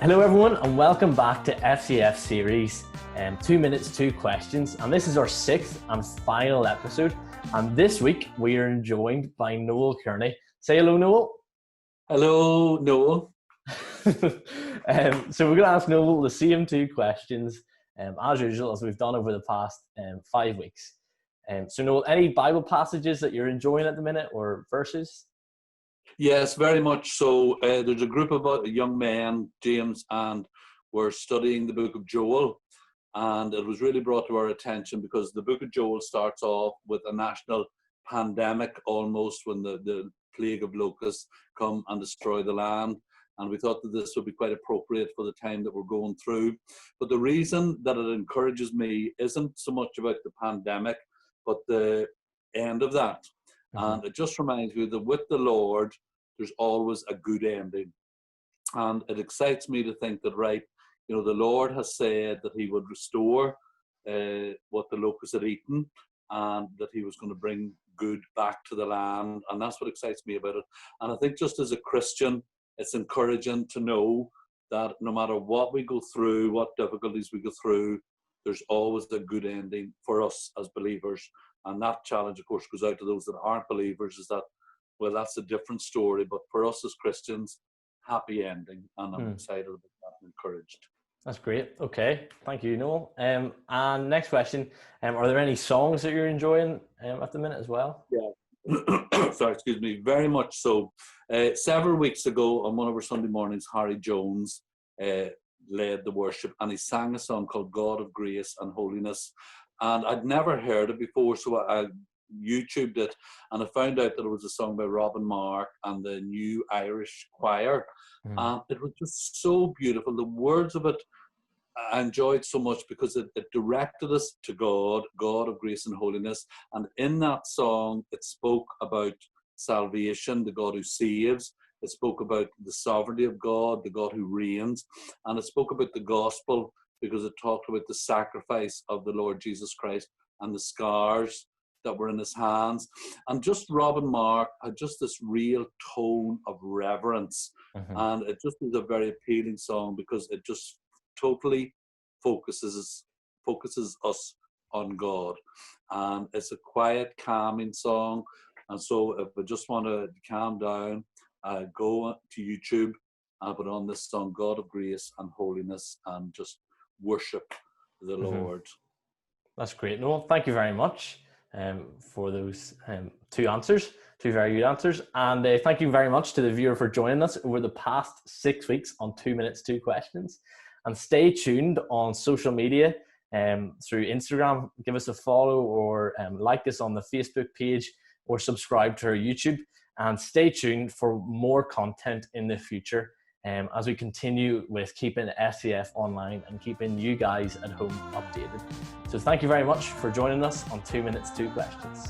Hello everyone and welcome back to FCF series 2 minutes 2 questions, and this is our 6th and final episode, and this week we are joined by Noel Kearney. Say hello, Noel. Hello, Noel. So we're going to ask Noel the same 2 questions as usual, as we've done over the past 5 weeks. So Noel, any Bible passages that you're enjoying at the minute or verses? Yes, very much so. There's a group of young men, James, and we're studying the book of Joel. And it was really brought to our attention because the book of Joel starts off with a national pandemic almost, when the plague of locusts come and destroy the land. And we thought that this would be quite appropriate for the time that we're going through. But the reason that it encourages me isn't so much about the pandemic, but the end of that. And it just reminds me that with the Lord, there's always a good ending. And it excites me to think that, right, the Lord has said that he would restore what the locusts had eaten, and that he was going to bring good back to the land. And that's what excites me about it. And I think just as a Christian, it's encouraging to know that no matter what we go through, what difficulties we go through, there's always a good ending for us as believers. And that challenge, of course, goes out to those that aren't believers, is that, well, that's a different story. But for us as Christians, happy ending. And I'm excited about that and encouraged. That's great. Okay. Thank you, Noel. And next question, are there any songs that you're enjoying at the minute as well? Yeah. Sorry, excuse me. Very much so. Several weeks ago on one of our Sunday mornings, Harry Jones led the worship, and he sang a song called God of Grace and Holiness. And I'd never heard it before, so I YouTubed it, and I found out that it was a song by Robin Mark and the New Irish Choir. And it was just so beautiful. The words of it I enjoyed so much because it directed us to God, God of grace and holiness. And in that song, it spoke about salvation, the God who saves. It spoke about the sovereignty of God, the God who reigns. And it spoke about the gospel because it talked about the sacrifice of the Lord Jesus Christ and the scars that were in his hands. And just Robin Mark had just this real tone of reverence. And it just is a very appealing song because it just totally focuses us on God. And it's a quiet, calming song. And so if I just want to calm down, go to YouTube and put on this song, God of Grace and Holiness, and just worship the Lord. That's great, Noel. Thank you very much for those 2 answers, 2 very good answers. And thank you very much to the viewer for joining us over the past 6 weeks on 2 minutes 2 questions. And stay tuned on social media through Instagram. Give us a follow or like us on the Facebook page or subscribe to our YouTube. And stay tuned for more content in the future as we continue with keeping FCF online and keeping you guys at home updated. So thank you very much for joining us on 2 minutes 2 questions.